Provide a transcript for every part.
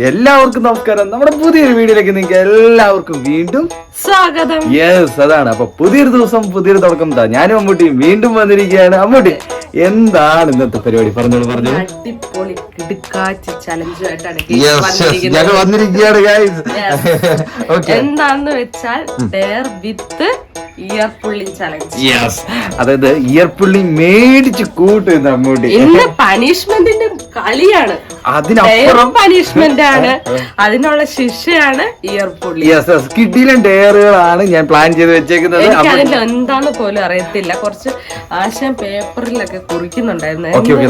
എല്ലാവർക്കും നമസ്കാരം. നമ്മുടെ പുതിയൊരു വീഡിയോയിലേക്ക് നിങ്ങൾക്ക് എല്ലാവർക്കും വീണ്ടും സ്വാഗതം. യെസ്, അതാണ്. അപ്പൊ പുതിയൊരു ദിവസം പുതിയൊരു തുടക്കം. ഞാനും അമ്മൂട്ടിയും വീണ്ടും വന്നിരിക്കുകയാണ്. അമ്മൂട്ടി, എന്താണ് ഇന്നത്തെ പരിപാടി? പറഞ്ഞോളൂ. അടിപൊളി കിടുക്കാച്ചി ചലഞ്ചുമായിട്ടാണ് ഞങ്ങൾ വന്നിരിക്കുകയാണ് ഗൈസ്. എന്താന്ന് വെച്ചാൽ ഡെയർ വിത്ത് ഇയർ പുള്ളിങ് ചലഞ്ച്. യെസ്, അതായത് ഇയർ പുള്ളിങ് മേടിച്ച് കൂട്ടുന്ന അമ്മൂട്ടി. ഇന്ന് പണിഷ്മെന്റിന്റെ കളിയാണ്. അതിനപ്പുറം പണിഷ്മെന്റ് ആണ്, അതിനുള്ള ശിക്ഷയാണ് ഇയർ പുള്ളി. യെസ് യെസ്, കിഡിലും ഡെയറുകളാണ് ഞാൻ പ്ലാൻ ചെയ്ത് വെച്ചേക്കുന്നത്. എനിക്ക് അതിന്റെ എന്താന്ന് പോലും അറിയത്തില്ല. കുറച്ച് ആശയം പേപ്പറിലൊക്കെ കുറിക്കുന്നുണ്ടായിരുന്നു.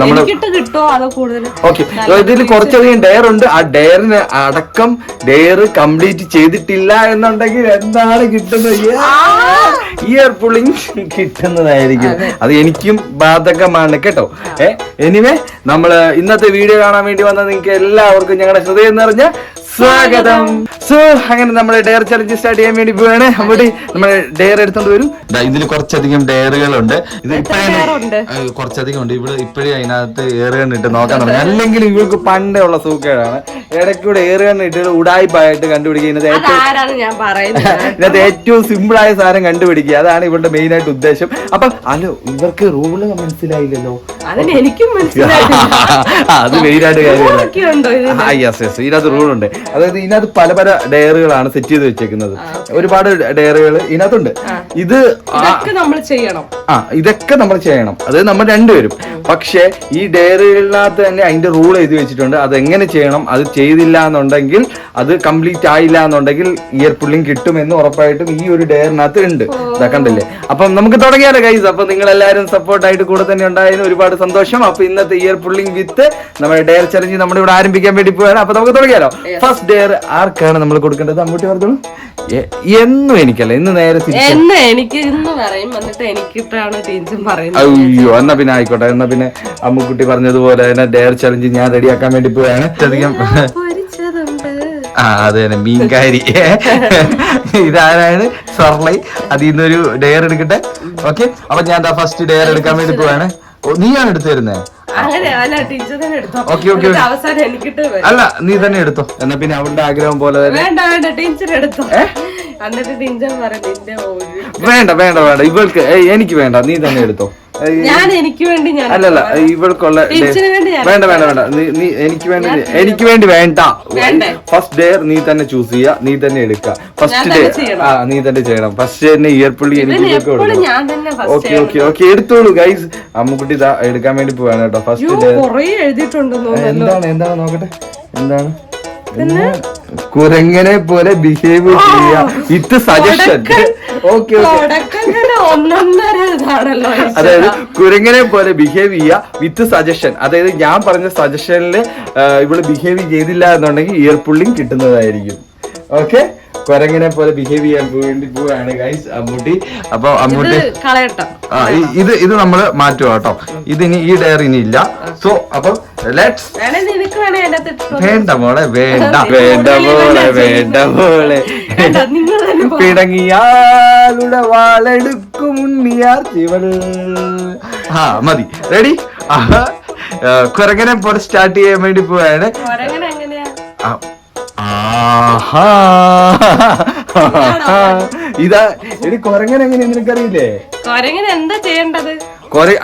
എനിക്കിട്ട് കിട്ടുമോ അതോ കൂടുതൽ? ഓക്കെ, ഇതിൽ കുറച്ചധികം ഡെയർ ഉണ്ട്. ആ ഡെയറിന് അടക്കം ഡെയർ കംപ്ലീറ്റ് ചെയ്തിട്ടില്ല എന്നുണ്ടെങ്കിൽ എന്താണ് കിട്ടുന്നത്? ഇയർ പുള്ളിങ് കിട്ടുന്നതായിരിക്കും. അത് എനിക്കും ബാധകമാണ് കേട്ടോ. എനിവേ, നമ്മള് ഇന്നത്തെ വീഡിയോ കാണാൻ വേണ്ടി വന്ന നിങ്ങൾക്ക് എല്ലാവർക്കും ഞങ്ങളുടെ ഹൃദയം നിറഞ്ഞ സ്വാഗതം. സോ അങ്ങനെ നമ്മുടെ ഡെയർ ചലഞ്ച് സ്റ്റാർട്ട് ചെയ്യാൻ വേണ്ടി പോവാണ്. അവിടെ നമ്മൾ ഡെയർ എടുത്തോണ്ട് വരും. ഇതിൽ കുറച്ചധികം ഡെയറുകളുണ്ട്. ഇത് കുറച്ചധികം ഉണ്ട്. ഇവിടെ ഇപ്പോഴും അതിനകത്ത് ഏറുകണ്ണ് ഇട്ട് നോക്കാൻ തുടങ്ങി. അല്ലെങ്കിൽ ഇവർക്ക് പണ്ടേ ഉള്ള സൂക്കേടാണ്. ഇടയ്ക്കൂടെ ഏറുകണ്ണ് ഇട്ട് ഉടായ്പായിട്ട് കണ്ടുപിടിക്കുന്നത്. ഇതിനകത്ത് ഏറ്റവും സിമ്പിൾ ആയ സാധനം കണ്ടുപിടിക്കുക, അതാണ് ഇവരുടെ മെയിൻ ആയിട്ട് ഉദ്ദേശം. അപ്പൊ അല്ലോ, ഇവർക്ക് റൂള് മനസ്സിലായില്ലല്ലോ. അത് മെയിൻ ആയിട്ട് കാര്യമില്ല. ഇതിനകത്ത് റൂളുണ്ട്. അതായത് ഇതിനകത്ത് പല പല ഡെയറുകളാണ് സെറ്റ് ചെയ്ത് വെച്ചേക്കുന്നത്. ഒരുപാട് ഡെയറുകൾ ഇതിനകത്തുണ്ട്. ഇതൊക്കെ നമ്മൾ ചെയ്യണം. അത് നമ്മൾ രണ്ടുപേരും. പക്ഷെ ഈ ഡെയറുകളിനകത്ത് തന്നെ അതിന്റെ റൂൾ എഴുതി വെച്ചിട്ടുണ്ട്. അത് എങ്ങനെ ചെയ്യണം. അത് ചെയ്തില്ല എന്നുണ്ടെങ്കിൽ, അത് കംപ്ലീറ്റ് ആയില്ല എന്നുണ്ടെങ്കിൽ ഇയർ പുള്ളിങ് കിട്ടുമെന്ന് ഉറപ്പായിട്ടും ഈ ഒരു ഡെയറിനകത്ത് ഉണ്ട്. കണ്ടില്ലേ? അപ്പം നമുക്ക് തുടങ്ങിയാലോ ഗൈസ്. അപ്പൊ നിങ്ങൾ എല്ലാവരും സപ്പോർട്ടായിട്ട് കൂടെ തന്നെ ഉണ്ടായതിന് ഒരുപാട് സന്തോഷം. അപ്പൊ ഇന്നത്തെ ഇയർ പുള്ളിങ് വിത്ത് നമ്മുടെ ഡെയർ ചലഞ്ച് നമ്മുടെ ഇവിടെ ആരംഭിക്കാൻ വേണ്ടി പോവാണ്. അപ്പൊ നമുക്ക് തുടങ്ങിയാലോ. ഫസ്റ്റ് ഡെയർ ആർക്കാണ് നമ്മൾ കൊടുക്കേണ്ടത്? അമ്മൂട്ടി പറഞ്ഞോളൂ. എന്നും എനിക്കല്ല, ഇന്ന് നേരെ അയ്യോ, എന്നാ പിന്നെ ആയിക്കോട്ടെ. എന്നാ പിന്നെ അമ്മുക്കുട്ടി പറഞ്ഞതുപോലെ തന്നെ ഡെയർ ചലഞ്ച് ഞാൻ റെഡിയാക്കാൻ വേണ്ടി പോവാണ്. അധികം അതെ തന്നെ, മീൻകാരി. ഇതാരാണ്? സർലൈ. അതിൽ നിന്നൊരു ഡെയർ എടുക്കട്ടെ. ഓക്കെ, അപ്പൊ ഞാൻ ഫസ്റ്റ് ഡെയർ എടുക്കാൻ വേണ്ടി പോവാണ്. നീയാണ് എടുത്തു തരുന്നേ? അല്ല, നീ തന്നെ എടുത്തോ. എന്നാ പിന്നെ അവളുടെ ആഗ്രഹം പോലെ തന്നെ. വേണ്ട വേണ്ട വേണ്ട, ഇവൾക്ക് എനിക്ക് വേണ്ട. നീ തന്നെ എടുത്തോ. അല്ലല്ല, ഇവൾക്കുള്ള വേണ്ട വേണ്ട വേണ്ട. നീ എനിക്ക് വേണ്ടി വേണ്ട. ഫസ്റ്റ് ഡെയർ നീ തന്നെ ചൂസ് ചെയ്യാ, നീ തന്നെ എടുക്ക. ഫസ്റ്റ് ഡേ നീ തന്നെ ചെയ്യണം. ഫസ്റ്റ് തന്നെ ഇയർ പുള്ളി എനിക്ക് കൊടുക്കണം. ഓക്കെ ഓക്കെ ഓക്കെ, എടുത്തോളൂ ഗൈസ്. അമ്മുക്കുട്ടി ഇതാ എടുക്കാൻ വേണ്ടി പോവാണ് കേട്ടോ. ഫസ്റ്റ് ഡേ എന്താണ് നോക്കട്ടെ. എന്താണ്? കുരങ്ങനെ പോലെ ബിഹേവ് ചെയ്യാ വിത്ത് സജഷൻ. ഓക്കെ ഓക്കെ, അതായത് കുരങ്ങനെ പോലെ ബിഹേവ് ചെയ്യാ വിത്ത് സജഷൻ. അതായത് ഞാൻ പറഞ്ഞ സജഷനിൽ ഇവള് ബിഹേവ് ചെയ്തില്ല എന്നുണ്ടെങ്കിൽ ഇയർ പുള്ളിങ് കിട്ടുന്നതായിരിക്കും. ഓക്കെ, കുരങ്ങനെ പോലെ ബിഹേവ് ചെയ്യാൻ വേണ്ടി പോവാണ് ഗൈസ് അമ്മൂട്ടി. അപ്പൊ അമ്മൂട്ടി ഇത് നമ്മള് മാറ്റുക കേട്ടോ. ഇതിനി ഈ ഡയർ ഇനി ഇല്ല. സോ അപ്പൊ ലെറ്റ്സ്. വേണ്ട മോളെ, വേണ്ട വേണ്ട മോളെ, വേണ്ട മോളെ. പിണങ്ങിയാളുടെ വാളെടുക്കും ഉണ്ണിയാർ ചിവൾ. മതി, റെഡി. കുരങ്ങനെ പോലെ സ്റ്റാർട്ട് ചെയ്യാൻ വേണ്ടി പോവാണ്. ഇതാ എടി, കൊരങ്ങൻ എങ്ങനെ നിനക്കറിയില്ലേ? എന്താ ചെയ്യേണ്ടത്?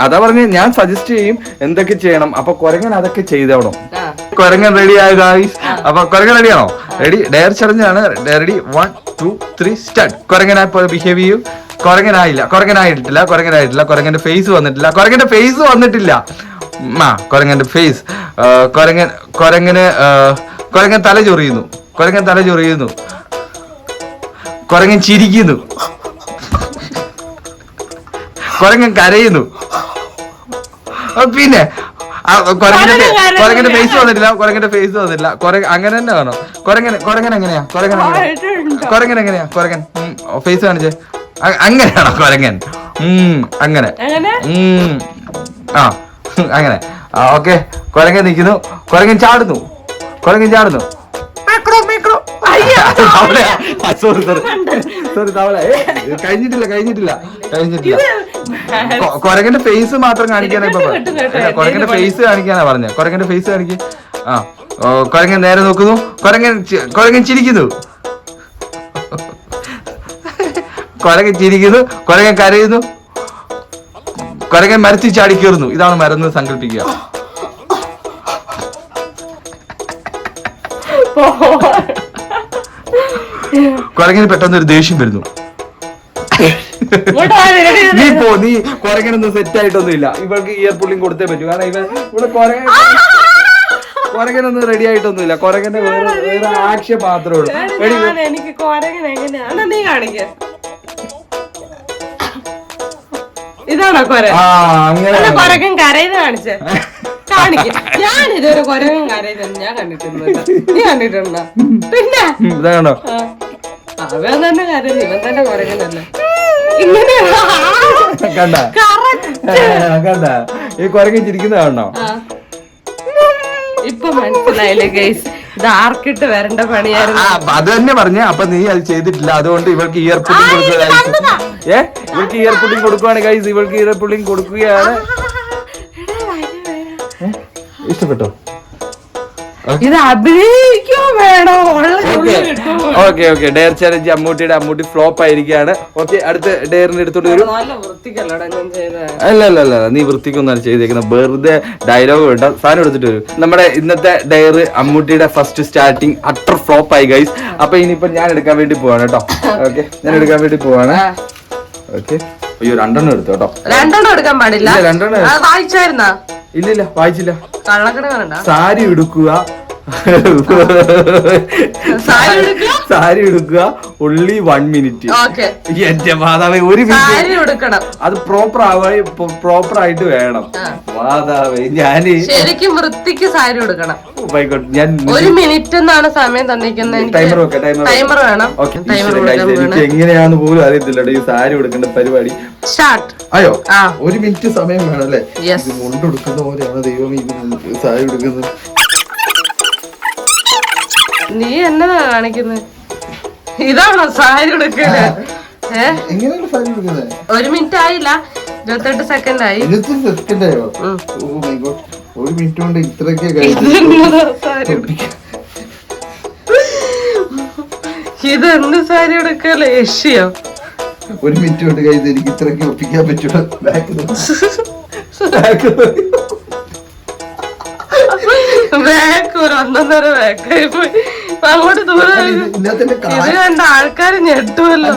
അതാ പറഞ്ഞ, ഞാൻ സജസ്റ്റ് ചെയ്യും എന്തൊക്കെ ചെയ്യണം. അപ്പൊ കൊരങ്ങൻ അതൊക്കെ ചെയ്തോണം. കൊരങ്ങൻ റെഡി ആയ ഗായ്സ്. അപ്പൊ കൊരങ്ങൻ റെഡിയാണോ? റെഡി. ഡെയർ ചലഞ്ച് ആണ്. Ready, 1 2 3 start. കൊരങ്ങനായി പോലെ ബിഹേവ് ചെയ്യൂ. കൊരങ്ങനായിട്ടില്ല. കൊരങ്ങന്റെ ഫേസ് വന്നിട്ടില്ല. കൊരങ്ങന്റെ ഫേസ് കൊരങ്ങൻ തല ചൊറിയുന്നു. കൊരങ്ങൻ ചിരിക്കുന്നു. കൊരങ്ങൻ കരയുന്നു. പിന്നെ കൊരങ്ങന്റെ ഫേസ് വന്നിട്ടില്ല. അങ്ങനെ തന്നെ വേണം. കൊരങ്ങൻ എങ്ങനെയാ? കൊരങ്ങൻ ഫേസ് കാണിച്ചേ. അങ്ങനെയാണോ കൊരങ്ങൻ? അങ്ങനെ അങ്ങനെ. ഓക്കെ, കൊരങ്ങൻ നിൽക്കുന്നു. കൊരങ്ങൻ ചാടുന്നു. കഴിഞ്ഞിട്ടില്ല. കൊരങ്ങന്റെ ഫേസ് മാത്രം കാണിക്കാനാ ഇപ്പൊ. കൊരങ്ങന്റെ ഫേസ് കാണിക്കാനാ പറഞ്ഞ. കൊരങ്ങന്റെ ഫേസ് കാണിക്കുക. കൊരങ്ങൻ നേരെ നോക്കുന്നു, കൊരങ്ങൻ ചിരിക്കുന്നു, കൊരങ്ങൻ ചിരിക്കുന്നു, കൊരങ്ങൻ കരയുന്നു, കൊരങ്ങൻ മരത്തിൽ ചാടി കയറുന്നു. ഇതാണ് മരം എന്ന് സങ്കല്പിക്കുക. കൊരങ്ങന് പെട്ടെന്ന് ഒരു ദേഷ്യം വരുന്നു. നീ കൊരങ്ങനൊന്നും സെറ്റ് ആയിട്ടൊന്നും ഇല്ല. ഇവൾക്ക് ഇയർ പുള്ളിങ് കൊടുത്തേ പറ്റൂ. കാരണം ഇവിടെ കൊരങ്ങനൊന്നും റെഡി ആയിട്ടൊന്നും ഇല്ല. കൊരങ്ങന്റെ വേറെ ആക്ഷൻ മാത്രമേ ഉള്ളൂ. എനിക്ക് കൊരങ്ങൻ എങ്ങനെയാണ് നീ കാണിക്ക. ഇതാണോ കൊരങ്ങൻ? അങ്ങനെ കൊരങ്ങൻ കരയുന്ന കാണിച്ചേ കാണിക്ക. ഞാൻ ഇതൊരു കൊരങ്ങൻ കരയുന്നു ഞാൻ കണ്ടിട്ടൊന്നുമില്ല. നീ കണ്ടിട്ടുണ്ടോ? പിന്നെ അവൻ തന്നെ കരയുന്നു, ഇവൻ തന്നെ കൊരങ്ങനല്ലേ. ഇങ്ങനെ കണ്ട ഈ കൊരങ്ങൻ ചിരിക്കുന്ന കാണണോ? ഇപ്പൊ മനസ്സിലായില്ലേ ഗൈസ്, ഇത് ആർക്കിട്ട് വരേണ്ട പണിയായിരുന്നു. അത് തന്നെ പറഞ്ഞ. അപ്പൊ നീ അത് ചെയ്തിട്ടില്ല, അതുകൊണ്ട് ഇവൾക്ക് ഇയർ പുള്ളിങ് കൊടുക്കുക. ഇവൾക്ക് ഇയർ പുള്ളിങ് കൊടുക്കുവാണ് ഗൈസ്. ഇവൾക്ക് ഇയർ പുള്ളിങ് കൊടുക്കുകയാണ്. ഇഷ്ടപ്പെട്ടോ? ഇത് അഭിനയിക്കോ വേണോ? Okay dare challenge Ammutty flop ആയിരിക്കുകയാണ്. ഓക്കെ, അടുത്ത ഡെയറിന് എടുത്തോണ്ട് വരും. അല്ല നീ വൃത്തിക്കൊന്നാണ് ചെയ്തേക്കുന്നത്. വെറുതെ ഡയലോഗ് വേണ്ട, സാധനം എടുത്തിട്ട് വരും. നമ്മുടെ ഇന്നത്തെ ഡെയർ അമ്മൂട്ടിയുടെ ഫസ്റ്റ് സ്റ്റാർട്ടിങ് അട്ടർ ഫ്ലോപ്പ് ആയി ഗൈസ്. അപ്പൊ ഇനിയിപ്പോ ഞാൻ എടുക്കാൻ വേണ്ടി പോവാണ് കേട്ടോ. ഓക്കെ, ഞാൻ എടുക്കാൻ വേണ്ടി പോവാണ്. ഓക്കെ, അയ്യോ 2 എടുത്തു കേട്ടോ. 2 എടുക്കാൻ പാടില്ല. 2 വായിച്ചായിരുന്നാ? ഇല്ല വായിച്ചില്ല. കള്ളക്കട കണ്ട. സാരി എടുക്കുക, സാരി എടുക്കുക, only 1 minute. എന്റെ മാതാവേ, 1 മിനിറ്റ്. അത് പ്രോപ്പർ ആയിട്ട് വേണം മാതാവേ. ഞാന് ശരിക്കും വൃത്തിക്ക് സാരി ഉടുക്കണം. ഞാൻ 1 മിനിറ്റ് എന്നാണ് സമയം തന്നിരിക്കുന്നത്. ടൈമർ വേണം. എനിക്ക് എങ്ങനെയാന്ന് പോലും അറിയത്തില്ല ഈ സാരി ഉടുക്കേണ്ട പരിപാടി. സ്റ്റാർട്ട്. അയ്യോ, 1 മിനിറ്റ് സമയം വേണം അല്ലേ? മുണ്ടെടുക്കുന്ന പോലെയാണ് ദൈവം ഇത് സാരി ഉടുക്കുന്നത്. നീ എന്നതാ കാണിക്കുന്നത്? ഇതാണോ സാരി ഉടുക്കുന്നത്? 1 മിനിറ്റ് ആയില്ല, 28 സെക്കൻഡ് ആയി. 28 സെക്കൻഡ് ആയോ? ഓ മൈ ഗോഡ്, 1 മിനിറ്റ് കൊണ്ട് ഇത്രയൊക്കെ ഇതെന്ത് സാരി ഉടുക്കല്ലേ? ഏഷ്യോ 1 മിനിറ്റ് കൊണ്ട് കഴിച്ച് എനിക്ക് ഇത്രയൊക്കെ ഒപ്പിക്കാൻ പറ്റൂല. ബാക്ക് ഒരു 1.5 ബാക്കായി പോയി. അങ്ങോട്ട് ദൂരെ ഇത് കണ്ട ആൾക്കാര് ഞെട്ടുമല്ലോ.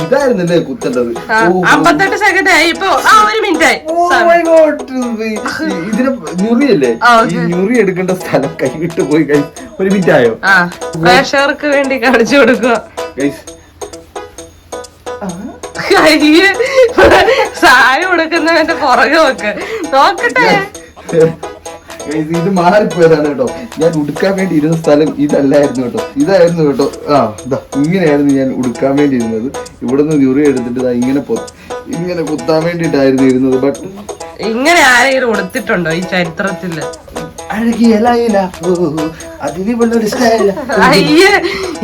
ഇതായിരുന്നല്ലേ കുത്തേണ്ടത്. 58 സെക്കൻഡ് ആയി. ഇപ്പൊ 1 മിനിറ്റ് ആയി. ഇതിന് ഞുറിയല്ലേ? ഈ ഞുറി എടുക്കേണ്ട സ്ഥലം കൈവിട്ട് പോയി. 1 മിനിറ്റ് ആയോ? പ്രേക്ഷകർക്ക് വേണ്ടി കാണിച്ചു കൊടുക്കുക. സാരി കൊടുക്കുന്നതിന്റെ പുറകെ വെക്ക് നോക്കട്ടെ. ഇത് മാറിപ്പോയതാണ് കേട്ടോ. ഞാൻ ഉടുക്കാൻ വേണ്ടി ഇരുന്ന സ്ഥലം ഇതല്ലായിരുന്നു കേട്ടോ, ഇതായിരുന്നു കേട്ടോ. ഇങ്ങനെയായിരുന്നു ഞാൻ ഉടുക്കാൻ വേണ്ടി ഇരുന്നത്. ഇവിടുന്ന് ഞുറി എടുത്തിട്ട് ഇങ്ങനെ കുത്താൻ വേണ്ടിട്ടായിരുന്നു ഇരുന്നത്. ബട്ട് ഇങ്ങനെ ആരെങ്കിലും ഉടുത്തിട്ടുണ്ടോ ഈ ചരിത്രത്തില്?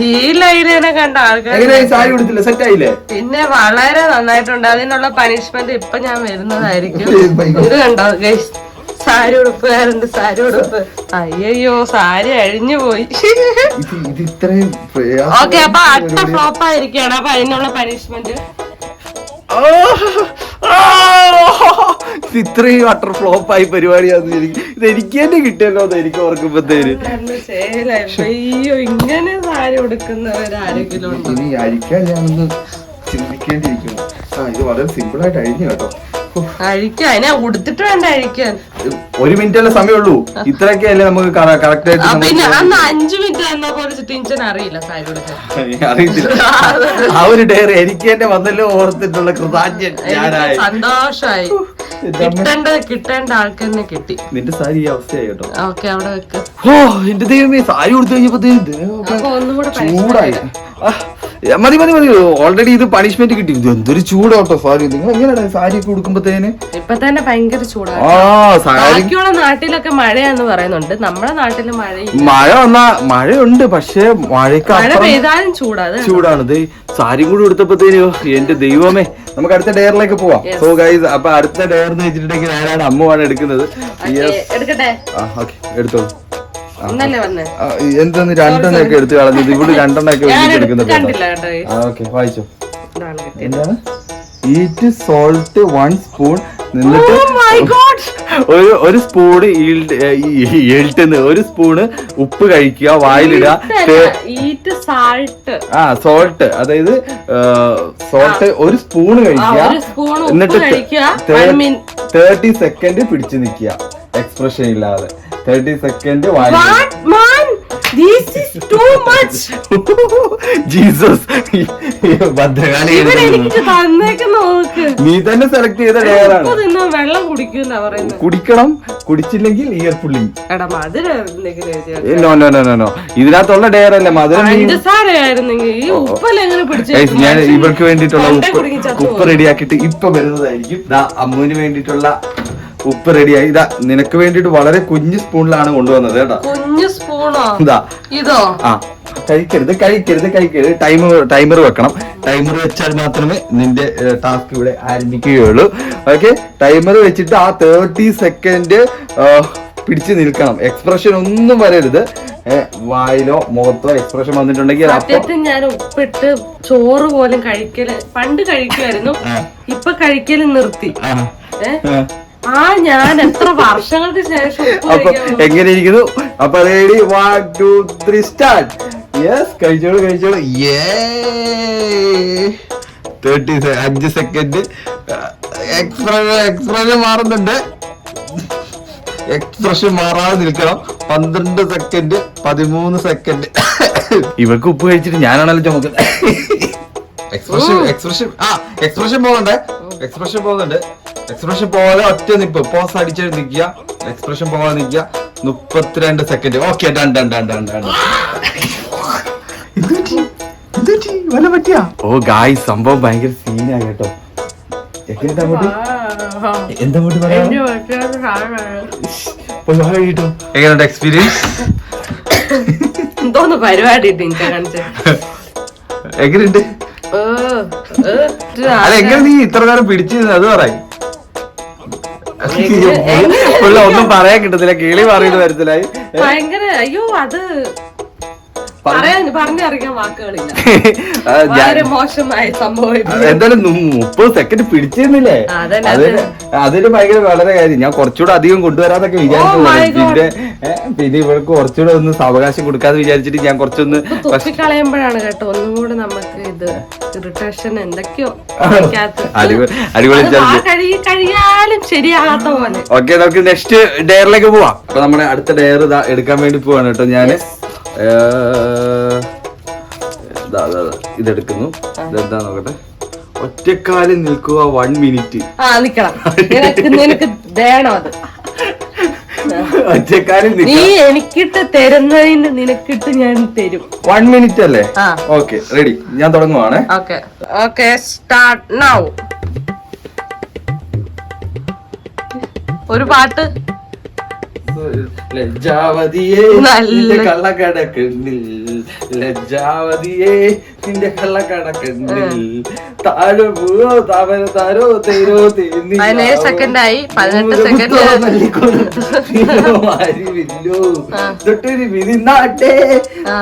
ഈ ലൈനെ കണ്ട ആൾക്കാർ പിന്നെ വളരെ നന്നായിട്ടുണ്ട്. അതിനുള്ള പണിഷ്മെന്റ് ഇപ്പൊ ഞാൻ വരുന്നതായിരിക്കും. ഇത് കണ്ടോ ഗൈസ്, സാരി ഉടുപ്പുകാരുണ്ട്, സാരി ഉടുപ്പ്. അയ്യോ, സാരി അഴിഞ്ഞു പോയി. ഓക്കെ, അപ്പൊ അട്ട ഫ്ലോപ്പ് ആയിരിക്കാണ്. അപ്പൊ അതിനുള്ള പനിഷ്മെന്റ് ഇത്രയും അട്ടർ ഫ്ലോപ്പ് ആയി പരിപാടിയാന്ന് ഇത് എനിക്ക് തന്നെ കിട്ടിയല്ലോ എന്ന് എനിക്ക് ഓർക്കുമ്പോഴത്തേന്. അയ്യോ, ഇങ്ങനെ സാരി ഉടുക്കുന്നവരാരെങ്കിലും ഉണ്ടോ? ഇനി അഴിക്കാൻ ഞാനൊന്ന് ചിന്തിക്കേണ്ടിയിരിക്കുന്നു. ഇത് വളരെ സിമ്പിൾ ആയിട്ട് അഴിഞ്ഞു കേട്ടോ. അഴിക്കാൻ അതിനെ ഉടുത്തിട്ട് വേണ്ട അഴിക്കാൻ. 1 മിനിറ്റല്ലേ സമയമുള്ളൂ. ഇത്രയൊക്കെ അല്ലേ നമുക്ക് കറക്റ്റ് ആയിട്ട്. പിന്നെ അന്ന് 5 മിനിറ്റ് എന്നാ പോലെ ടെൻഷൻ അറിയില്ല സാരി ഉടുക്കാൻ. അറിയത്തില്ല. ആ ഒരു ഡയർ എനിക്ക് തന്നെ വന്നല്ലോ ഓർത്തിട്ടുള്ള കൃതാജ്ഞൻ ഞാനായി. സന്തോഷമായി. കിട്ടേണ്ട ആൾക്കാരെ കിട്ടി. നിന്റെ സാരി ഈ അവസ്ഥയായി കേട്ടോ. ഓക്കെ, അവിടെ വെക്ക്. എന്റെ ദൈവമേ, സാരി കൊടുത്തു കഴിഞ്ഞപ്പോ ചൂടായി. മതി മതി മതി, ഓൾറെഡി ഇത് പണിഷ്മെന്റ് കിട്ടി. ഇത് എന്തൊരു ചൂടാട്ടോ സാരി. നിങ്ങൾ എങ്ങനെയാണ് സാരി ഒക്കെ ഉടുക്കുമ്പോഴത്തേന്? ഇപ്പൊ തന്നെ ഭയങ്കര ചൂടാണ്. ബാക്കിയുള്ള നാട്ടിലൊക്കെ മഴയാന്ന് പറയുന്നുണ്ട്, നമ്മുടെ നാട്ടില് മഴ വന്നാ മഴയുണ്ട്, പക്ഷെ മഴ പെയ്താലും ചൂടാണ്. സാരി കൂടി ഉടുത്തപ്പോഴത്തേന് എന്റെ ദൈവമേ. നമുക്ക് അടുത്ത ഡെയറിലേക്ക് പോവാം. സോ ഗൈസ്, അപ്പൊ അടുത്ത ഡെയർ എന്ന് വെച്ചിട്ടുണ്ടെങ്കിൽ ആരാണ്? അമ്മുവാണ് എടുക്കുന്നത്. എടുക്കട്ടെ? ഓക്കെ, എടുത്തോളൂ. എന്തൊന്ന് രണ്ടെണ്ണൊക്കെ എടുത്ത് കളഞ്ഞത്, ഇവിടെ രണ്ടെണ്ണൊക്കെ എടുക്കുന്നത്. ഓക്കെ, വായിച്ചോ. എന്താണ്? ഈറ്റ് സോൾട്ട് 1 സ്പൂൺ, എന്നിട്ട് ഒരു സ്പൂണ് ഒരു സ്പൂണ് ഉപ്പ് കഴിക്കുക, വായിലിടുക. സോൾട്ട്, അതായത് സോൾട്ട് 1 സ്പൂണ് കഴിക്കുക, എന്നിട്ട് 30 സെക്കൻഡ് പിടിച്ചു നിൽക്കുക, എക്സ്പ്രഷൻ ഇല്ലാതെ. 30 സെക്കൻഡ് ജീസസ്. നീ തന്നെ സെലക്ട് ചെയ്ത ഡെയറാണ്. കുടിക്കണം, കുടിച്ചില്ലെങ്കിൽ ഇയർ പുള്ളിങ്. നോ, ഇതിനകത്തുള്ള ഡെയർ അല്ലേ മധുരം. ഞാൻ ഇവർക്ക് വേണ്ടിയിട്ടുള്ള ഉപ്പ് റെഡിയാക്കിയിട്ട് ഇപ്പൊ വരുന്നതായിരിക്കും. അമ്മുവിന് വേണ്ടിയിട്ടുള്ള ഉപ്പ് റെഡിയായി. ഇതാ നിനക്ക് വേണ്ടിട്ട് വളരെ കുഞ്ഞു സ്പൂണിലാണ് കൊണ്ടുവന്നത് കേട്ടോ. കുഞ്ഞു സ്പൂണോ? ഇതാ ഇതോ? ആ, കഴിക്കരുത്. ടൈമർ വെക്കണം. ടൈമർ വെച്ചാൽ മാത്രമേ നിന്റെ ടാസ്ക് ഇവിടെ ആരംഭിക്കുകയുള്ളൂ. ഓക്കെ, ടൈമർ വെച്ചിട്ട് ആ 30 സെക്കൻഡ് പിടിച്ചു നിൽക്കണം. എക്സ്പ്രഷൻ ഒന്നും വരരുത്. വായിലോ മുഖത്തോ എക്സ്പ്രഷൻ വന്നിട്ടുണ്ടെങ്കിൽ ഞാൻ ഉപ്പിട്ട് ചോറ് പോലും പണ്ട് കഴിക്കുമായിരുന്നു, ഇപ്പൊ കഴിക്കല് നിർത്തി. ഞാൻ എത്ര വർഷങ്ങൾക്ക് ശേഷം. അപ്പൊ എങ്ങനെ ഇരിക്കുന്നു? അപ്പൊ റെഡി, 1 2 3 സ്റ്റാർട്ട്. യെസ്, കഴിച്ചോളൂ. 5 സെക്കൻഡ്. എക്സ്പ്രഷൻ മാറുന്നുണ്ട്. എക്സ്പ്രഷൻ മാറാതെ നിൽക്കണം. 12 സെക്കൻഡ്, 13 സെക്കൻഡ്. ഇവർക്ക് ഉപ്പ് കഴിച്ചിട്ട് ഞാനാണല്ലോ ചുമക്കുന്നത്. എക്സ്പ്രഷൻ പോകുന്നുണ്ട്. എക്സ്പ്രഷൻ പോലെ ഒറ്റ നിപ്പ്, പോസ് അടിച്ച് നിൽക്കുക. എക്സ്പ്രഷൻ പോകാതെ നിൽക്കുക. 32 second. Okay, done. Oh guys, സംഭവം ഭയങ്കര സീനാ കേട്ടോ. എങ്ങനെയുണ്ട് എക്സ്പീരിയൻസ്? എന്തോന്ന് പരിപാടി എങ്ങനെയുണ്ട്? അതെങ്ങനെ നീ ഇത്ര നേരം പിടിച്ചു? അത് പറയും. ഒന്നും പറയാൻ കിട്ടത്തില്ല, കിളി പറയുന്നത് വരത്തില്ലായി. ഭയങ്കര അയ്യോ, അത് പറഞ്ഞറിയാൻ വാക്കുകളില്ല. മോശമായ സംഭവം. എന്തായാലും 30 സെക്കൻഡ് പിടിച്ചിരുന്നില്ലേ? അതിന് ഭയങ്കര വളരെ കാര്യം. ഞാൻ കുറച്ചുകൂടെ അധികം കൊണ്ടുവരാന്നൊക്കെ വിചാരിച്ചു. പിന്നെ ഇവർക്ക് കുറച്ചുകൂടെ ഒന്ന് സാവകാശം കൊടുക്കാന്ന് വിചാരിച്ചിട്ട് ഞാൻ കുറച്ചൊന്ന് കളയുമ്പോഴാണ് കേട്ടോ ഒന്നും കൂടെ നമുക്ക് ഇത് ഇറിറ്റേഷൻ എന്തൊക്കെയോ അടിപൊളി കഴിയാലും ശരിയാകാത്ത പോലെ. ഓക്കെ, നമുക്ക് നെക്സ്റ്റ് ഡെയറിലേക്ക് പോവാം. അപ്പൊ നമ്മുടെ അടുത്ത ഡെയർ എടുക്കാൻ വേണ്ടി പോവാണ് കേട്ടോ. ഞാന് ഇതെടുക്കുന്നു. ഇതെന്താ നോക്കട്ടെ. ഒറ്റക്കാലിൽ നിൽക്കുക 1 മിനിറ്റ്. ഒറ്റക്കാലിൽ നീ എനിക്കിട്ട് തരുന്നതിന് നിനക്കിട്ട് ഞാൻ തരും. 1 മിനിറ്റ് അല്ലേ? Okay, ready. ഞാൻ തുടങ്ങുവാണ്. Okay, start now. ഒരു പാട്ട്. ലജ്ജാവതിയേ നിന്റെ കള്ളക്കടക്കണ്ണിൽ, ലജ്ജാവതിയേ നിന്റെ കള്ളക്കടക്കണ്ണിൽ, താഴോ പൂവോ താമര താരോ തേരോ തേന്നി 17 സെക്കൻഡായി. 18 സെക്കൻഡ്. അറിവില്ലോ തൊട്ടൊരു മിനിനാട്ടെ,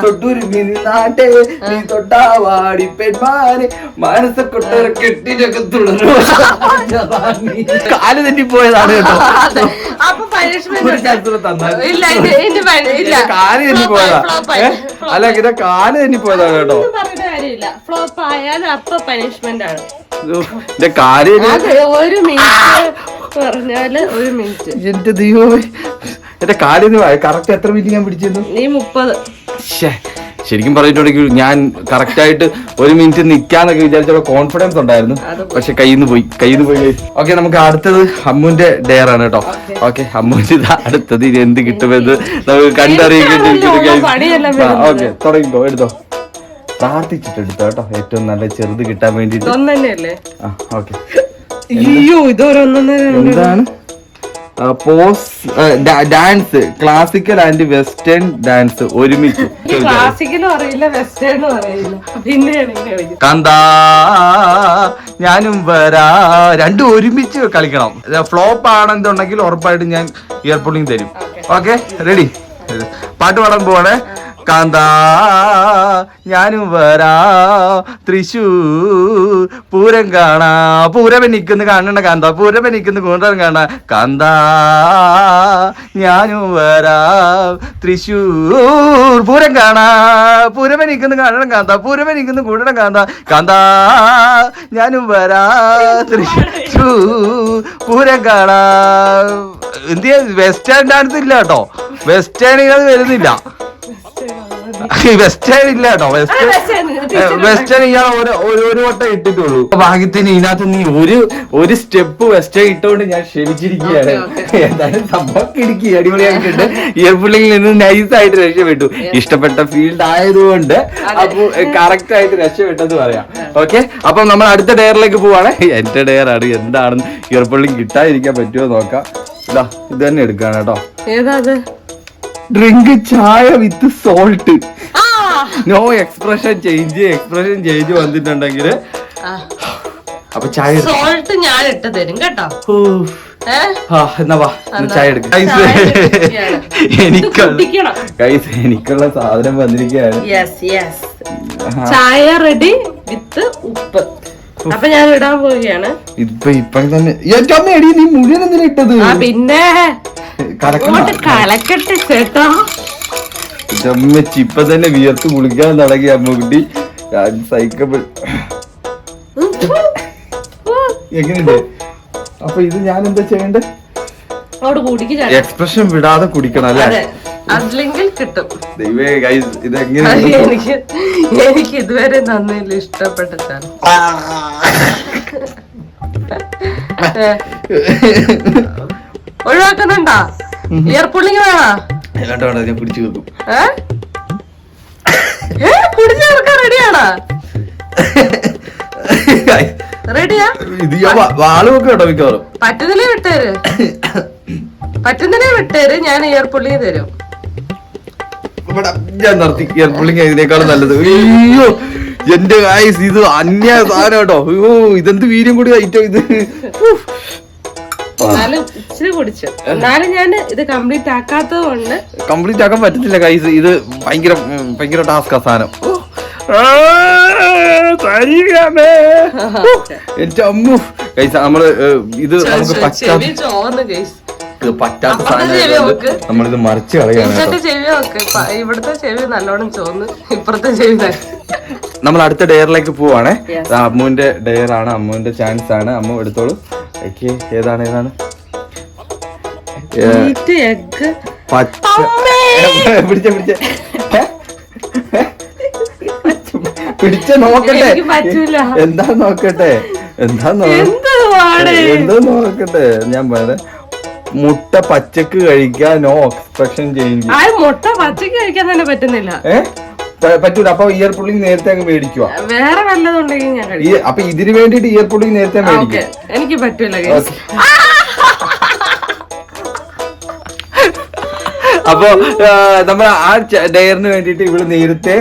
തൊട്ടൊരു മിനിനാട്ടെ, നീ തൊട്ടാവാടി പെൺമാരെ മനസ്സ കൊട്ടര കെട്ടിനൊക്കെ തുടരും. കാല് തെറ്റിപ്പോയതാണ് കേട്ടോ. അപ്പൊ പനിഷ്മെന്റ് അല്ല, ഇങ്ങനെ കാല് തന്നെ പോയതാണ് കേട്ടോ. ഫ്ലോപ്പ് ആയാലും അപ്പൊ പനിഷ്മെന്റ് ആണ്. എന്റെ കാര്യം 1 മിനിറ്റ് പറഞ്ഞാല് 1 മിനിറ്റ്. എന്റെ ദൈവമേ, എന്റെ കാലിന് കറക്റ്റ് എത്ര മിനിറ്റ് ഞാൻ പിടിച്ചിരുന്നു? നീ 30. ശരിക്കും പറഞ്ഞിട്ടുണ്ടെങ്കിൽ ഞാൻ കറക്റ്റ് ആയിട്ട് 1 മിനിറ്റ് നിക്കാന്നൊക്കെ വിചാരിച്ചപ്പോ കോൺഫിഡൻസ് ഉണ്ടായിരുന്നു, പക്ഷെ കയ്യിന്ന് പോയി. ഓക്കെ, നമുക്ക് അടുത്തത് അമ്മുവിന്റെ ഡെയർ ആണ് കേട്ടോ. ഓക്കെ, അമ്മുവിന്റെ അടുത്തത് ഇത് എന്ത് കിട്ടുമെന്ന് നമുക്ക് കണ്ടറിയിക്കാൻ. ഓക്കെ, തുടങ്ങിക്കോ, എടുത്തോ. പ്രാർത്ഥിച്ചിട്ടെടുത്തോ കേട്ടോ, ഏറ്റവും നല്ല ചെറുത് കിട്ടാൻ വേണ്ടിട്ട്. ഒന്നല്ലേ? ഓക്കെ. എന്താണ്? Dance, classical and western dance ഒരുമിച്ച്. ക്ലാസിക്കലും അറിയില്ല, വെസ്റ്റേണും അറിയില്ല, പിന്നെയാണ് കാന്താ ഞാനും വരാ. രണ്ടും ഒരുമിച്ച് കളിക്കണം. ഫ്ലോപ്പ് ആണെന്നുണ്ടെങ്കിൽ ഉറപ്പായിട്ടും ഞാൻ ഇയർ പുള്ളിങ് തരും. Okay, ready? പാട്ട് പാടാൻ പോവാണേ. കാന്താ ഞാനും വരാ തൃശൂർ പൂരം കാണാ, പൂരം എനിക്കൊന്ന് കാണണ്ട കാന്താ, പൂരം എനിക്കൊന്ന് കൂടാൻ കാണാ. കാന്താ ഞാനും വരാ തൃശൂർ പൂരം കാണാ, പൂരം എനിക്കൊന്ന് കാണണം കാന്താ, പൂരം എനിക്കൊന്ന് കൂടണം കാന്താ. കാന്താ ഞാനും വരാ തൃശൂർ പൂരം കാണാ. എന്ത് വെസ്റ്റേൺ ഡാൻസ് ഇല്ല കേട്ടോ, വെസ്റ്റേണുകൾ വരുന്നില്ല. വെസ്റ്റേൺ ഇല്ല കേട്ടോ, വെസ്റ്റേൺ ഇയാൾ ഒരു വട്ടം ഇട്ടിട്ടുള്ളൂ. ഭാഗ്യത്തിന് ഇതിനകത്ത് നീ ഒരു സ്റ്റെപ്പ് വെസ്റ്റേൺ ഇട്ടുകൊണ്ട് ഞാൻ ക്ഷമിച്ചിരിക്കുകയാണ്. എന്തായാലും സംഭവം ഇടുക്കി അടിപൊളിയായിട്ടുണ്ട്. ഇയർ പുള്ളിയിൽ നിന്ന് നൈസായിട്ട് രക്ഷപ്പെട്ടു. ഇഷ്ടപ്പെട്ട ഫീൽഡ് ആയതുകൊണ്ട് അപ്പൊ കറക്റ്റ് ആയിട്ട് രക്ഷപ്പെട്ടെന്ന് പറയാം. ഓക്കെ, അപ്പൊ നമ്മൾ അടുത്ത ഡെയറിലേക്ക് പോവാണ്. എന്റെ ഡെയറാണ്, എന്താണെന്ന് ഇയർ പുള്ളിങ് കിട്ടാതിരിക്കാൻ പറ്റുമോ നോക്കാം. ഇതാ ഇത് തന്നെ എടുക്കാണ് കേട്ടോ. ഡ്രിങ്ക് ചായ വിത്ത് സോൾട്ട്. നോ എക്സ്പ്രഷൻ ചേഞ്ച് വന്നിട്ടുണ്ടെങ്കിൽ അപ്പൊ ചായ സോൾട്ട് ഞാൻ ഇട്ട് തരും കേട്ടോ. എന്നാ വാ ചായ എടുക്ക. എനിക്കുള്ള സാധനം വന്നിരിക്കുകയാണ്. ചായ റെഡി വിത്ത് ഉപ്പ്. അപ്പൊ ഞാൻ ഇടാൻ പോവുകയാണ്. ഇപ്പൊ തന്നെ എടി നീ മുഴുവൻ എന്തിനാ ഇട്ടത്? പിന്നെ കലക്കട്ടെ ചേട്ടാ. അമ്മച്ചി ഇപ്പൊ തന്നെ വിയർത്ത് കുളിക്കാൻ തുടങ്ങി അമ്മക്കുട്ടി. സൈക്കിൾ എങ്ങനെയുണ്ട്? അപ്പൊ ഇത് ഞാൻ എന്താ ചെയ്യണ്ടേ? എക്സ്പ്രഷൻ വിടാതെ കുടിക്കണം അല്ലേ? അല്ലെങ്കിൽ കിട്ടും. ദൈവേ ഗൈസ് ഇത് എങ്ങനെ? എനിക്ക് ഇതുവരെ നന്നില്ല, ഇഷ്ടപ്പെട്ടിട്ടാണ്. ഒഴിവാക്കുന്നുണ്ടോ? ഇയർ പുള്ളിങ് വേണോ? ഞാൻ കുടിച്ചു വെക്കും. കുടിച്ചു തീർക്കാൻ റെഡിയാണോ? റെഡിയാ? ഇത് വാള് വെക്കും കേട്ടോ മിക്കവാറും. പറ്റുന്നതിനെ വിട്ടേര്, ഞാൻ ഇയർ പുള്ളിങ് തരും. ഞാൻ നടത്തി ഇയർ പുള്ളിങ് ഇതിനേക്കാളും നല്ലത്. അയ്യോ എന്റെ ഗൈസ് ഇത് അന്യായ സാധനം കേട്ടോ. അയ്യോ ഇതെന്ത് വീര്യം കൂടി ആയിട്ടോ ഇത്. ഇച്ചിരി കുടിച്ചു, എന്നാലും ഞാൻ ഇത് കംപ്ലീറ്റ് ആക്കാത്തത് കൊണ്ട്. കംപ്ലീറ്റ് ആക്കാൻ പറ്റത്തില്ല ഗൈസ്, ഇത് ഭയങ്കര ടാസ്കാ സാധനം. എന്റെ അമ്മു ഗൈസ് നമ്മള് ഇത് നമുക്ക് പറ്റാത്ത സാധനം നമ്മളിത് മറിച്ച് കളയാണ്. ഇവിടുത്തെ ചെവി നല്ലോണം ചോന്ന്, ഇപ്പുറത്തെ ചെവി. നമ്മൾ അടുത്ത ഡെയറിലേക്ക് പോവാണേ. അമ്മുവിന്റെ ഡെയറാണ്, അമ്മുവിന്റെ ചാൻസ് ആണ്. അമ്മു എടുത്തോളൂ. ഏതാണ് പിടിച്ച നോക്കട്ടെ, എന്താ നോക്കട്ടെ ഞാൻ പറയാം. മുട്ട പച്ചക്ക് കഴിക്കാൻ നോ എക്സ്പ്രഷൻ ചേഞ്ച്. മുട്ട പച്ചക്ക് കഴിക്കാൻ തന്നെ പറ്റുന്നില്ല. പറ്റൂല. അപ്പൊ ഇയർ പുള്ളിങ് നേരത്തെ അങ്ങ് മേടിക്കുക. വേറെ വല്ലതുണ്ടെങ്കിൽ ഞാൻ അപ്പൊ ഇതിന് വേണ്ടിട്ട് ഇയർ പുള്ളിങ് നേരത്തെ മേടിക്കുക. എനിക്ക് പറ്റൂല. അപ്പൊ നമ്മൾ ആ ഡെയറിന് വേണ്ടിട്ട് ഇവിടെ നേരത്തെ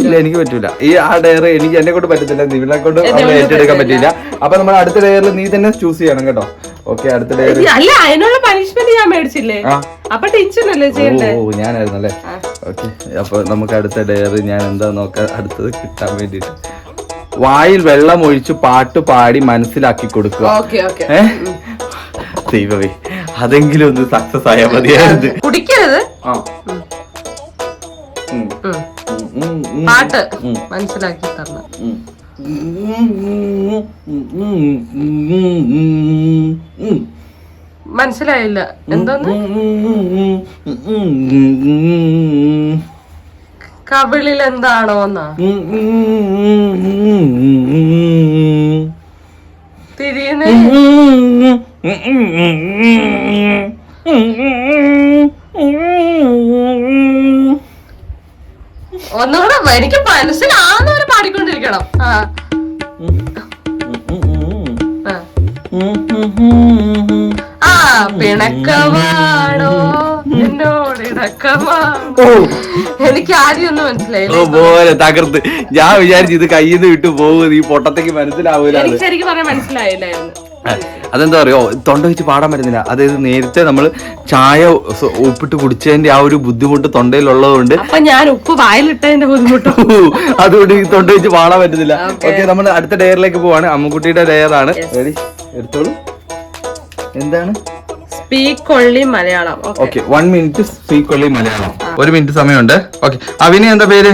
ഇല്ല, എനിക്ക് പറ്റൂല. ഈ ആ ഡെയർ എനിക്ക് എന്നെ കൊണ്ട് പറ്റത്തില്ല, നിവിനെ കൊണ്ട് ഏറ്റെടുക്കാൻ പറ്റില്ല. അപ്പൊ നമ്മൾ അടുത്ത ഡെയറിൽ നീ തന്നെ ചൂസ് ചെയ്യണം കേട്ടോ. ഓക്കെ, അടുത്ത ഡെയർ. അല്ല, അതിനുള്ള പണിഷ്മെന്റ് ഞാൻ മേടിച്ചില്ലേ? അപ്പൊ ടെൻഷൻ അല്ലേ ചെയ്യണ്ടേ? ഓ ഞാനായിരുന്നല്ലേ. ഓക്കെ, അപ്പൊ നമുക്ക് അടുത്ത ഡെയർ ഞാൻ എന്താ നോക്കാം അടുത്തത് കിട്ടാൻ വേണ്ടിട്ട്. വായിൽ വെള്ളം ഒഴിച്ച് പാട്ട് പാടി മനസ്സിലാക്കി കൊടുക്കുക. ദൈവമേ, അതെങ്കിലും ഒന്ന് സക്സസ് ആയാൽ മതിയായിരുന്നു. കുടിക്കരുത്, പാട്ട് മനസ്സിലാക്കി തരണം. മനസ്സിലായില്ല എന്തോന്ന്? കവിളിൽ എന്താണോന്നാ തിരിയുന്നേ? ഒന്നുകൂടെ എനിക്ക് മനസ്സിലാവുന്നവരെ പാടിക്കൊണ്ടിരിക്കണം. പിണക്കമാണോ എന്നോട് ഇണക്കമാണോ? എനിക്ക് ആദ്യം ഒന്നും മനസ്സിലായില്ല. തകർത്ത് ഞാൻ വിചാരിച്ചു ഇത് കയ്യിൽ നിന്ന് വിട്ടു പോകും, ഈ പൊട്ടത്തേക്ക് മനസ്സിലാവൂല. എനിക്ക് ശരിക്കും പറഞ്ഞാൽ മനസ്സിലായില്ലായിരുന്നു. അതെന്താ പറയോ, തൊണ്ട വെച്ച് പാടാൻ പറ്റുന്നില്ല. അതായത് നേരത്തെ നമ്മൾ ചായ ഉപ്പിട്ട് കുടിച്ചതിന്റെ ആ ഒരു ബുദ്ധിമുട്ട് തൊണ്ടയിലുള്ളതുകൊണ്ട് അപ്പൊ ഞാൻ ഉപ്പ് വായിലിട്ടതിന്റെ ബുദ്ധിമുട്ട് അതുകൊണ്ട് ഈ തൊണ്ട വെച്ച് പാടാൻ പറ്റുന്നില്ല. ഓക്കെ, നമ്മൾ അടുത്ത ഡെയറിലേക്ക് പോവാണ്. അമ്മുക്കുട്ടിയുടെ ഡെയറാണ്. റെഡി, എടുത്തോളൂ. എന്താണ്? Speak only Malayalam. Okay, 1 minute speak only Malayalam. 1 minute സമയമുണ്ട്. ഓക്കെ, വിനയ എന്താ പേര്?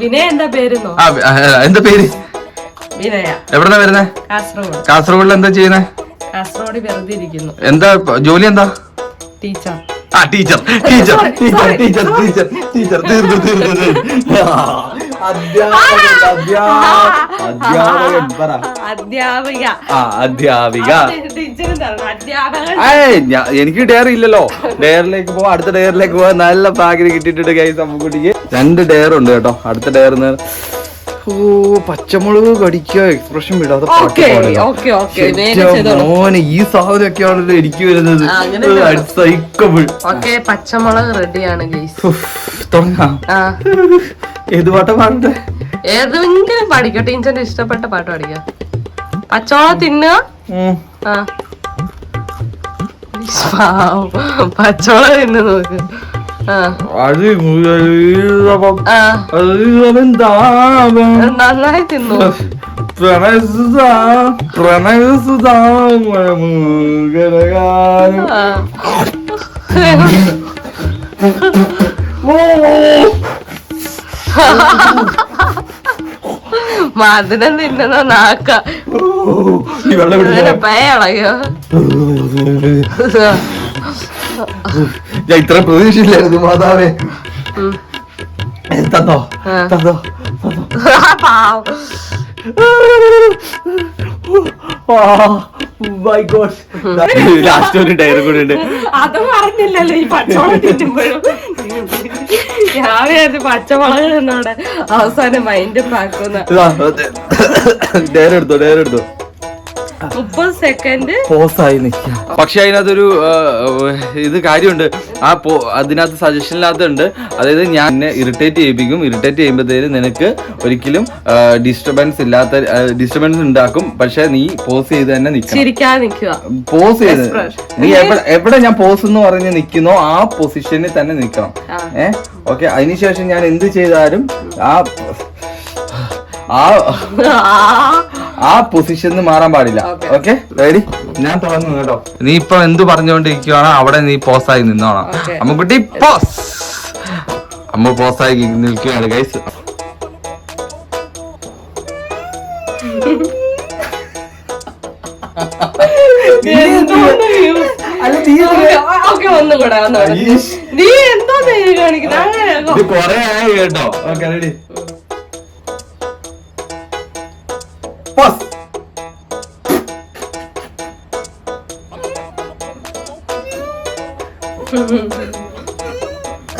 വിനയ എന്താ പേര്? എന്താ പേര്? വിനയ. എവിടെന്നാ വരുന്നേ? കാസർഗോഡ്. കാസർഗോഡിൽ എന്താ ചെയ്യുന്നേ? കാസർഗോഡ് വെറുതെ ഇരിക്കുന്നു. എന്താ ജോലി? എന്താ? Teacher. Teacher teacher teacher teacher teacher teacher തീർന്നു തീർന്നു. എനിക്ക് ഡെയർ ഇല്ലല്ലോ. ഡെയറിലേക്ക് പോവാ, അടുത്ത ഡെയറിലേക്ക് പോവാ. നല്ല പാക്കിന് കിട്ടിയിട്ടുണ്ട് ഗൈസ് അമ്മുക്കുട്ടിക്ക്. 2 ഡെയർ ഉണ്ട് കേട്ടോ. അടുത്ത ഡെയറിന് പച്ചമുളക് കടിക്കുക, എക്സ്പ്രഷൻ വിടാതെ മോനെ ഈ സാധനമൊക്കെയാണല്ലോ എനിക്ക് വരുന്നത്. പച്ചമുളക് റെഡിയാണ്. തുടങ്ങാം. ഏത് പാട്ടാ പാടട്ടെ? ഏതെങ്കിലും പാടിക്കട്ടെ. ടീച്ചറിന്റെ ഇഷ്ടപ്പെട്ട പാട്ട് പാടിക്കാം. പച്ചമുളക് തിന്നുക. പച്ചമുളക് തിന്നു നോക്ക്. നന്നായി തിന്നു. മധുരം തിന്നുന്ന നാക്ക പേളയോ? ഞാൻ ഇത്ര പ്രതീക്ഷയില്ലായിരുന്നു മാതാവേ. തന്നോ തന്നോ. ലാസ്റ്റ് ഒരു ഡയറി കൂടെ ഉണ്ട്. അത് പറഞ്ഞില്ലല്ലോ ഈ പച്ചമുളക് തിന്നുമ്പോഴും. ഞാൻ പച്ചമുളക് തിന്നോടെ അവസാനം മൈൻഡ് പാക്കുന്ന. ഡയറി എടുത്തോ, ഡയറി എടുത്തോ. 30 സെക്കൻഡ് പോസായി നിൽക്കാം. പക്ഷെ അതിനകത്തൊരു ഇത് കാര്യമുണ്ട്. അതിനകത്ത് സജഷനിനകത്തുണ്ട്. അതായത് ഞാൻ എന്നെ ഇറിറ്റേറ്റ് ചെയ്യിപ്പിക്കും. ഇറിറ്റേറ്റ് ചെയ്യുമ്പോഴത്തേന് നിനക്ക് ഒരിക്കലും ഡിസ്റ്റർബൻസ് ഉണ്ടാക്കും. പക്ഷെ നീ പോസ് ചെയ്ത് തന്നെ നിൽക്കണം. പോസ് ചെയ്ത് നീ എവിടെ ഞാൻ പോസ് എന്ന് പറഞ്ഞ് നിൽക്കുന്നോ ആ പൊസിഷനിൽ തന്നെ നിൽക്കണം. ഓക്കെ, അതിനുശേഷം ഞാൻ എന്ത് ചെയ്താലും ആ പൊസിഷനിൽ മാറാൻ പാടില്ല. Okay, ready? ഞാൻ തുടങ്ങും കേട്ടോ. നീ ഇപ്പൊ എന്ത് പറഞ്ഞുകൊണ്ടിരിക്കുവാണോ അവിടെ നീ പോസായി നിന്നോണം. അമ്മുക്കുട്ടി പോസ്. അമ്മ പോസായി നിൽക്കുകയാണ് ഗൈസ്. കൊറേ ആയി കേട്ടോ. Okay, ready? പോസ്.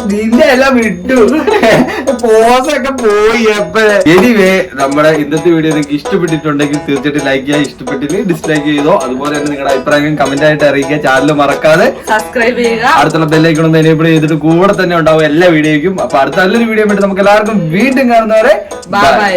നിന്റെ എല്ലാം വിട്ടു. പോസൊക്കെ പോയി എപ്പോഴേ. എനിവേ, നമ്മുടെ ഇന്നത്തെ വീഡിയോ നിങ്ങൾക്ക് ഇഷ്ടപ്പെട്ടിട്ടുണ്ടെങ്കിൽ തീർച്ചയായിട്ടും ലൈക്ക് ചെയ്യുക. ഇഷ്ടപ്പെട്ടില്ലെങ്കിൽ ഡിസ്ലൈക്ക് ചെയ്തോ. അതുപോലെ തന്നെ നിങ്ങളുടെ അഭിപ്രായം കമന്റ് ആയിട്ട് അറിയിക്കുക. ചാനൽ മറക്കാതെ സബ്സ്ക്രൈബ് ചെയ്യുക. അടുത്തുള്ള ബെല്ലൈക്കൺ ഒന്ന് എനേബിൾ ചെയ്തിട്ട് കൂടെ തന്നെ ഉണ്ടാവും എല്ലാ വീഡിയോയ്ക്കും. അപ്പൊ അടുത്ത നല്ലൊരു വീഡിയോ ആയിട്ട് നമുക്ക് എല്ലാവർക്കും വീണ്ടും കാണുന്നവരെ ബൈ.